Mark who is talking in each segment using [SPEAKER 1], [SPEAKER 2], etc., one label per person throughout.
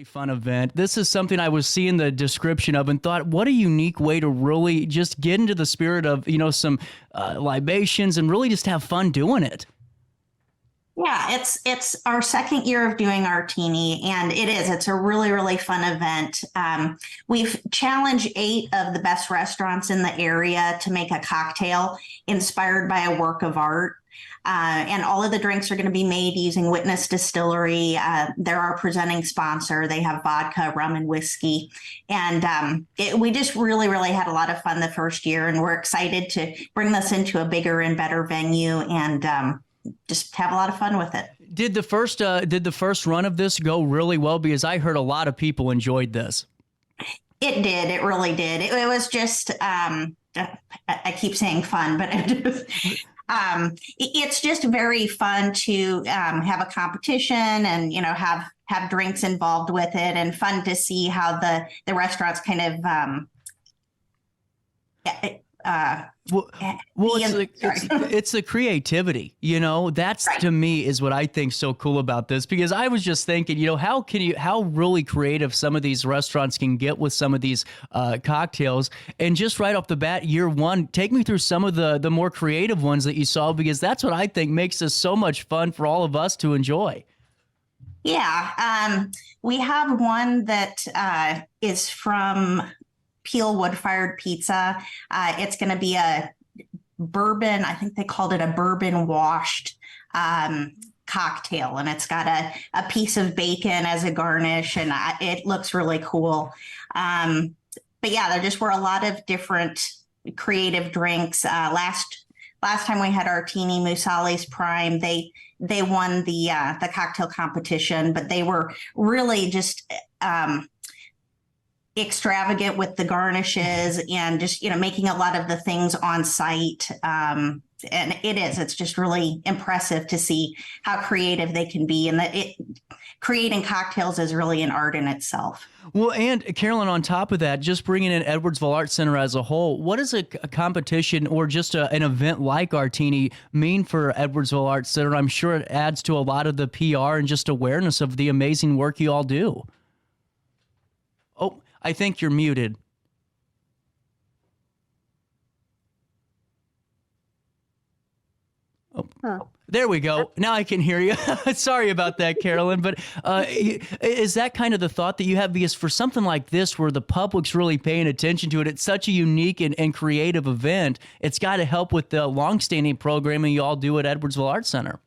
[SPEAKER 1] Fun event. This is something I was seeing the description of and thought, what a unique way to really just get into the spirit of, some libations and really just have fun doing it.
[SPEAKER 2] Yeah, it's our second year of doing Artini, and it's a really, really fun event. We've challenged 8 of the best restaurants in the area to make a cocktail inspired by a work of art. And all of the drinks are going to be made using Witness Distillery. They're our presenting sponsor. They have vodka, rum, and whiskey. And we just really, really had a lot of fun the first year, and we're excited to bring this into a bigger and better venue and just have a lot of fun with it.
[SPEAKER 1] Did the first run of this go really well? Because I heard a lot of people enjoyed this.
[SPEAKER 2] It did. It really did. It was just, I keep saying fun, but it's just very fun to have a competition and, have drinks involved with it, and fun to see how the restaurants kind of
[SPEAKER 1] it's the creativity, that's right. To me is what I think so cool about this, because I was just thinking, how really creative some of these restaurants can get with some of these cocktails. And just right off the bat, year one, take me through some of the more creative ones that you saw, because that's what I think makes this so much fun for all of us to enjoy.
[SPEAKER 2] Yeah. We have one that is from Peel wood-fired pizza. It's going to be a bourbon, I think they called it a bourbon washed cocktail, and it's got a piece of bacon as a garnish, and it looks really cool. But yeah, there just were a lot of different creative drinks. Last time we had Artini Musali's Prime, they won the cocktail competition, but they were really just extravagant with the garnishes and just, making a lot of the things on site. And it's just really impressive to see how creative they can be. And creating cocktails is really an art in itself.
[SPEAKER 1] Well, and Carolyn, on top of that, just bringing in Edwardsville Arts Center as a whole, what does a competition or just an event like Artini mean for Edwardsville Arts Center? I'm sure it adds to a lot of the PR and just awareness of the amazing work you all do. Oh, I think you're muted. Oh, There we go. Now I can hear you. Sorry about that, Carolyn. But is that kind of the thought that you have? Because for something like this, where the public's really paying attention to it, it's such a unique and creative event. It's got to help with the longstanding programming you all do at Edwardsville Arts Center.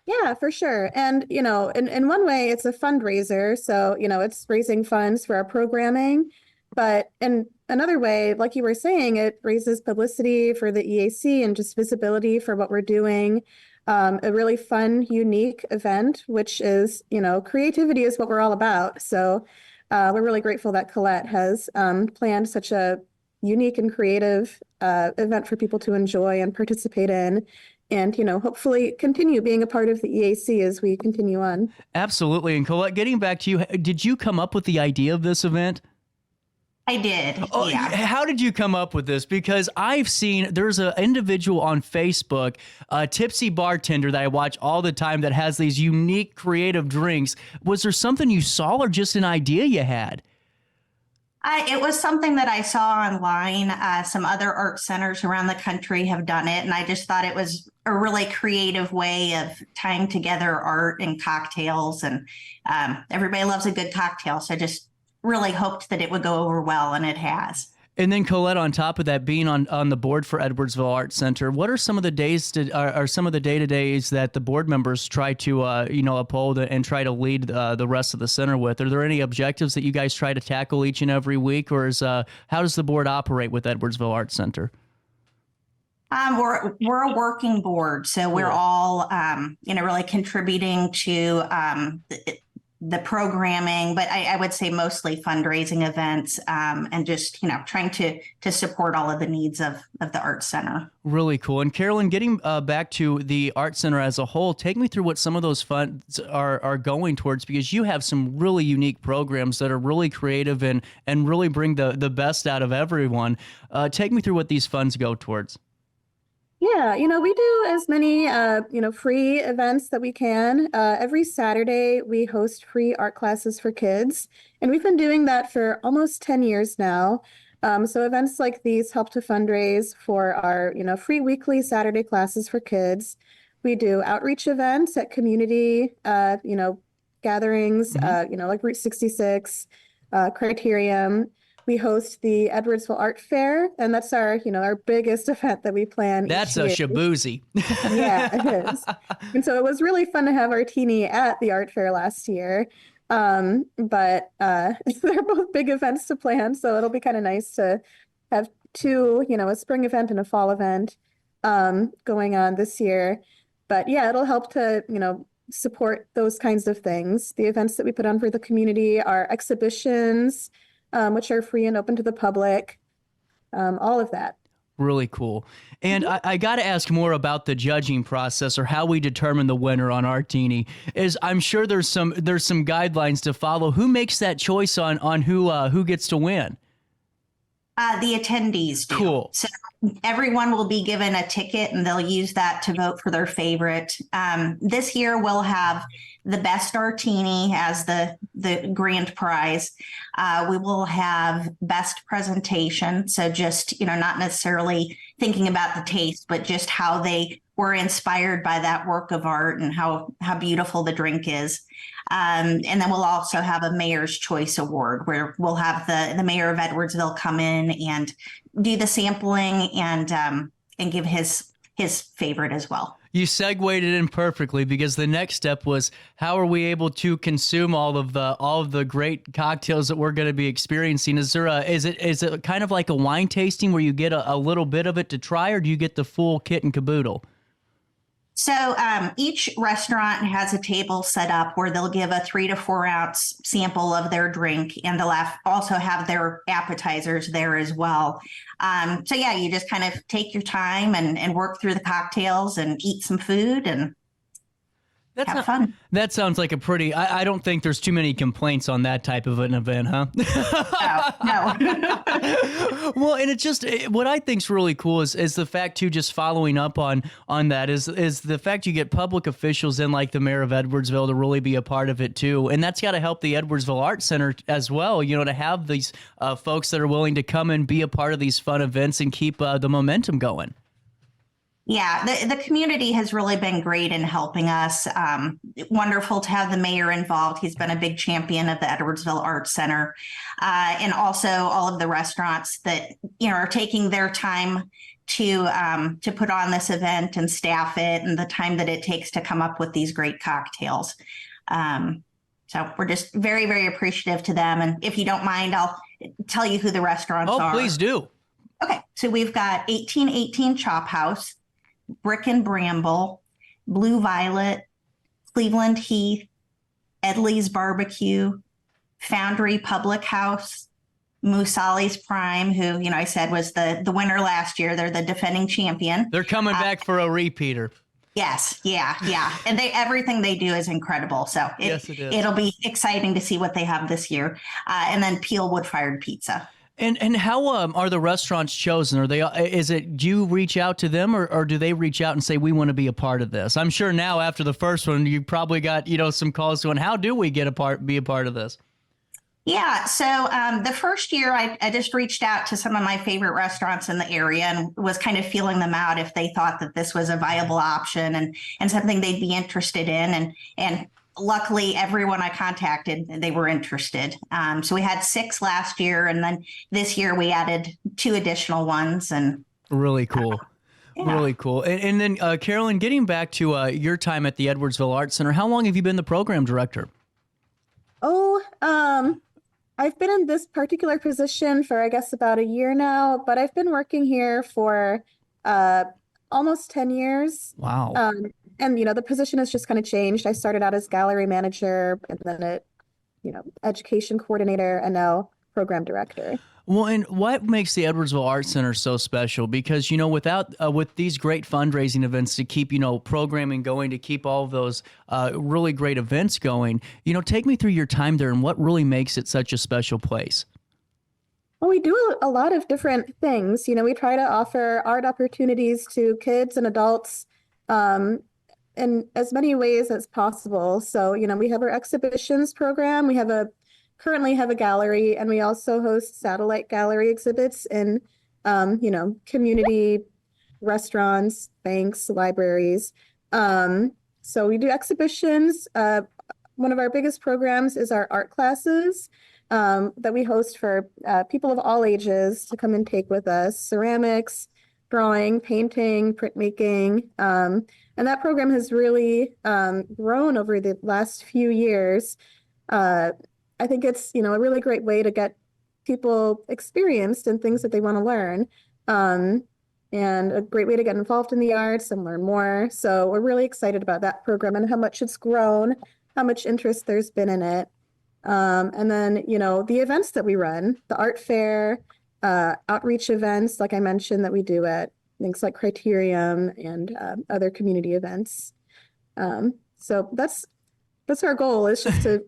[SPEAKER 3] Yeah, for sure. And, in one way, it's a fundraiser. So, it's raising funds for our programming. But in another way, like you were saying, it raises publicity for the EAC and just visibility for what we're doing. A really fun, unique event, which is, creativity is what we're all about. So we're really grateful that Colette has planned such a unique and creative event for people to enjoy and participate in. And, hopefully continue being a part of the EAC as we continue on.
[SPEAKER 1] Absolutely. And Colette, getting back to you, did you come up with the idea of this event?
[SPEAKER 2] I did.
[SPEAKER 1] Oh, yeah. How did you come up with this? Because I've seen there's an individual on Facebook, a tipsy bartender that I watch all the time that has these unique creative drinks. Was there something you saw or just an idea you had?
[SPEAKER 2] It was something that I saw online. Some other art centers around the country have done it, and I just thought it was a really creative way of tying together art and cocktails. And everybody loves a good cocktail, so I just really hoped that it would go over well, and it has.
[SPEAKER 1] And then Colette, on top of that, being on the board for Edwardsville Arts Center, what are some of the days are some of the day-to-days that the board members try to uphold and try to lead the rest of the center with? Are there any objectives that you guys try to tackle each and every week, or how does the board operate with Edwardsville Arts Center?
[SPEAKER 2] We're a working board, so we're all really contributing to the programming, but I would say mostly fundraising events, and just, trying to support all of the needs of the Arts Center.
[SPEAKER 1] Really cool. And Carolyn, getting back to the Arts Center as a whole, take me through what some of those funds are going towards, because you have some really unique programs that are really creative and really bring the best out of everyone. Take me through what these funds go towards.
[SPEAKER 3] Yeah, we do as many, free events that we can. Every Saturday, we host free art classes for kids, and we've been doing that for almost 10 years now. So events like these help to fundraise for our, free weekly Saturday classes for kids. We do outreach events at community, gatherings, like Route 66, Criterium. We host the Edwardsville Art Fair, and that's our biggest event that we plan
[SPEAKER 1] That's
[SPEAKER 3] each
[SPEAKER 1] a
[SPEAKER 3] year.
[SPEAKER 1] shaboozy.
[SPEAKER 3] Yeah, it is. And so it was really fun to have Artini at the art fair last year. But they're both big events to plan, so it'll be kind of nice to have two, a spring event and a fall event going on this year. But yeah, it'll help to, support those kinds of things. The events that we put on for the community are exhibitions, which are free and open to the public, all of that.
[SPEAKER 1] Really cool. And I got to ask more about the judging process, or how we determine the winner on Artini. I'm sure there's some guidelines to follow. Who makes that choice on who gets to win?
[SPEAKER 2] The attendees do.
[SPEAKER 1] Cool.
[SPEAKER 2] So everyone will be given a ticket, and they'll use that to vote for their favorite. This year we'll have the best Artini as the grand prize. We will have best presentation. So just, not necessarily thinking about the taste, but just how they were inspired by that work of art and how beautiful the drink is. And then we'll also have a Mayor's Choice Award, where we'll have the mayor of Edwardsville come in and do the sampling and give his favorite as well.
[SPEAKER 1] You segued it in perfectly, because the next step was, how are we able to consume all of the great cocktails that we're going to be experiencing? Is it kind of like a wine tasting where you get a little bit of it to try, or do you get the full kit and caboodle?
[SPEAKER 2] So each restaurant has a table set up where they'll give a 3 to 4 ounce sample of their drink, and they'll also have their appetizers there as well. So yeah, you just kind of take your time and work through the cocktails and eat some food and have fun.
[SPEAKER 1] That sounds like a pretty, I don't think there's too many complaints on that type of an event, huh?
[SPEAKER 2] No.
[SPEAKER 1] Well, and what I think's really cool is the fact too, just following up on that is the fact you get public officials in, like the mayor of Edwardsville, to really be a part of it too. And that's got to help the Edwardsville Arts Center as well, to have these folks that are willing to come and be a part of these fun events and keep the momentum going.
[SPEAKER 2] Yeah, the community has really been great in helping us. Wonderful to have the mayor involved. He's been a big champion of the Edwardsville Arts Center, and also all of the restaurants that are taking their time to put on this event and staff it, and the time that it takes to come up with these great cocktails. So we're just very, very appreciative to them. And if you don't mind, I'll tell you who the restaurants are.
[SPEAKER 1] Oh, please do.
[SPEAKER 2] Okay, so we've got 1818 Chop House, Brick and Bramble, Blue Violet, Cleveland Heath, Edley's Barbecue, Foundry Public House, Musali's Prime, who, I said was the winner last year. They're the defending champion.
[SPEAKER 1] They're coming back for a repeater.
[SPEAKER 2] Yes. Yeah. And everything they do is incredible. So
[SPEAKER 1] yes, it is.
[SPEAKER 2] It'll be exciting to see what they have this year. And then Peel Wood-Fired Pizza.
[SPEAKER 1] And how are the restaurants chosen? Do you reach out to them, or do they reach out and say, we want to be a part of this? I'm sure now, after the first one, you probably got, some calls going, how do we be a part of this?
[SPEAKER 2] Yeah. So the first year I just reached out to some of my favorite restaurants in the area and was kind of feeling them out if they thought that this was a viable option and something they'd be interested in. And luckily, everyone I contacted, they were interested. So we had 6 last year, and then this year we added 2 additional ones. And
[SPEAKER 1] really cool.
[SPEAKER 2] Yeah.
[SPEAKER 1] Really cool. And then, Carolyn, getting back to your time at the Edwardsville Arts Center, how long have you been the program director?
[SPEAKER 3] I've been in this particular position for, I guess, about a year now, but I've been working here for almost 10 years.
[SPEAKER 1] Wow.
[SPEAKER 3] And, the position has just kind of changed. I started out as gallery manager, and then education coordinator, and now program director.
[SPEAKER 1] Well, and what makes the Edwardsville Arts Center so special? Because, with these great fundraising events to keep, programming going, to keep all of those really great events going, take me through your time there and what really makes it such a special place.
[SPEAKER 3] Well, we do a lot of different things. We try to offer art opportunities to kids and adults in as many ways as possible. So, we have our exhibitions program. We currently have a gallery, and we also host satellite gallery exhibits in, community restaurants, banks, libraries. So we do exhibitions. One of our biggest programs is our art classes that we host for people of all ages to come and take with us: ceramics, drawing, painting, printmaking. And that program has really grown over the last few years. I think it's, a really great way to get people experienced in things that they want to learn. And a great way to get involved in the arts and learn more. So we're really excited about that program and how much it's grown, how much interest there's been in it. And then, the events that we run, the art fair, outreach events, like I mentioned, that we do at things like Criterium and other community events. So that's our goal, is just to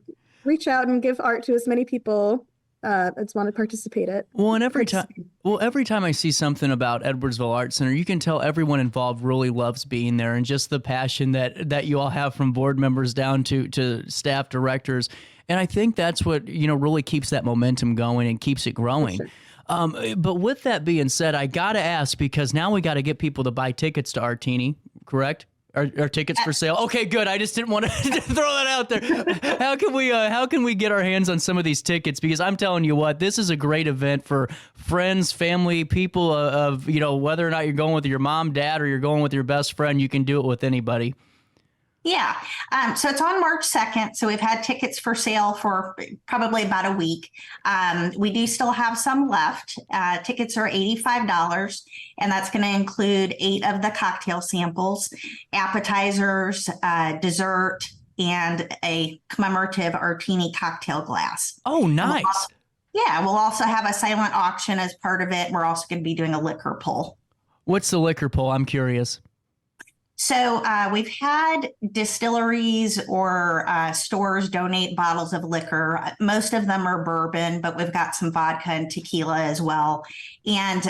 [SPEAKER 3] reach out and give art to as many people as want to participate in it.
[SPEAKER 1] Well, and every time I see something about Edwardsville Arts Center, you can tell everyone involved really loves being there, and just the passion that you all have, from board members down to staff directors. And I think that's what, really keeps that momentum going and keeps it growing. Sure. But with that being said, I got to ask, because now we got to get people to buy tickets to Artini, correct? Are tickets for sale? Okay, good. I just didn't want to throw that out there. How can we get our hands on some of these tickets? Because I'm telling you what, this is a great event for friends, family, people of whether or not you're going with your mom, dad, or you're going with your best friend. You can do it with anybody.
[SPEAKER 2] Yeah. So it's on March 2nd. So we've had tickets for sale for probably about a week. We do still have some left. Tickets are $85, and that's going to include 8 of the cocktail samples, appetizers, dessert, and a commemorative Artini cocktail glass.
[SPEAKER 1] Oh, nice.
[SPEAKER 2] We'll also have a silent auction as part of it. We're also going to be doing a liquor pull.
[SPEAKER 1] What's the liquor pull? I'm curious.
[SPEAKER 2] So we've had distilleries or stores donate bottles of liquor. Most of them are bourbon, but we've got some vodka and tequila as well. And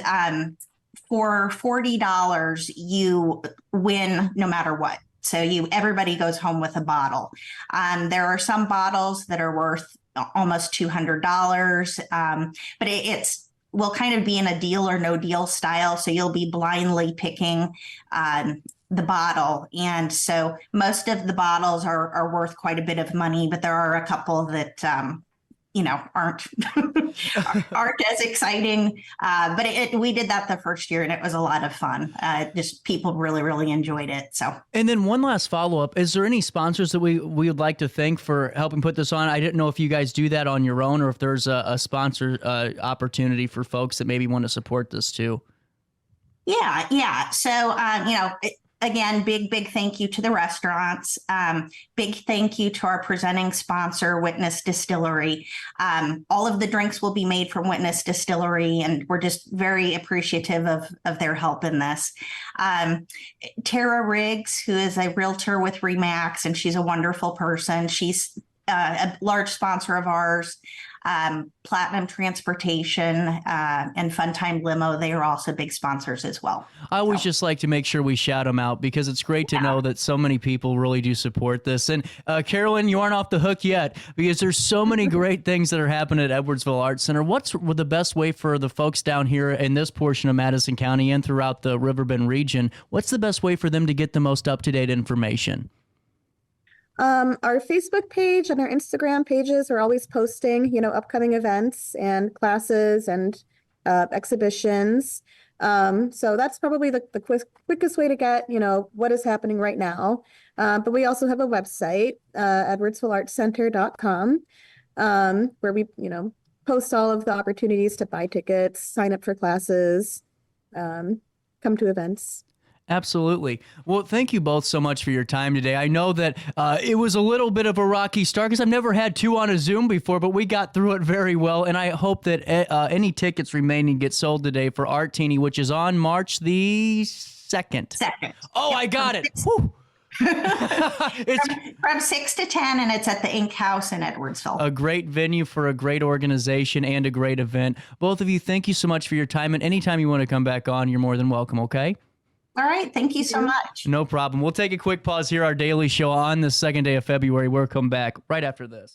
[SPEAKER 2] for $40, you win no matter what. So everybody goes home with a bottle. There are some bottles that are worth almost $200, but we'll kind of be in a deal or no deal style. So you'll be blindly picking the bottle. And so most of the bottles are worth quite a bit of money, but there are a couple that, aren't as exciting. But we did that the first year, and it was a lot of fun. Just people really, really enjoyed it. So. And
[SPEAKER 1] then one last follow-up. Is there any sponsors that we would like to thank for helping put this on? I didn't know if you guys do that on your own, or if there's a sponsor opportunity for folks that maybe want to support this too.
[SPEAKER 2] Yeah. So, again, big thank you to the restaurants. Big thank you to our presenting sponsor, Witness Distillery. All of the drinks will be made from Witness Distillery, and we're just very appreciative of their help in this. Tara Riggs, who is a realtor with RE/MAX, and she's a wonderful person. She's a large sponsor of ours. Platinum Transportation and Funtime Limo, they are also big sponsors as well.
[SPEAKER 1] I always just like to make sure we shout them out, because it's great to know that so many people really do support this. And Carolyn, you aren't off the hook yet, because there's so many great things that are happening at Edwardsville Arts Center. What's the best way for the folks down here in this portion of Madison County and throughout the Riverbend region? What's the best way for them to get the most up-to-date information?
[SPEAKER 3] Our Facebook page and our Instagram pages are always posting, upcoming events and classes and exhibitions. So that's probably the quickest way to get, what is happening right now. But we also have a website, Edwardsvilleartscenter.com, where we, post all of the opportunities to buy tickets, sign up for classes, come to events.
[SPEAKER 1] Absolutely. Well, thank you both so much for your time today. I know that it was a little bit of a rocky start, because I've never had 2 on a Zoom before, but we got through it very well. And I hope that any tickets remaining get sold today for Artini, which is on March the 2nd.
[SPEAKER 2] Second.
[SPEAKER 1] Oh, I got it. Whew. It's
[SPEAKER 2] from 6 to 10, and it's at the Ink House in Edwardsville.
[SPEAKER 1] a great venue for a great organization and a great event. Both of you, thank you so much for your time. And anytime you want to come back on, you're more than welcome, okay?
[SPEAKER 2] All right. Thank you so much.
[SPEAKER 1] No problem. We'll take a quick pause here. Our daily show on the second day of February. We'll come back right after this.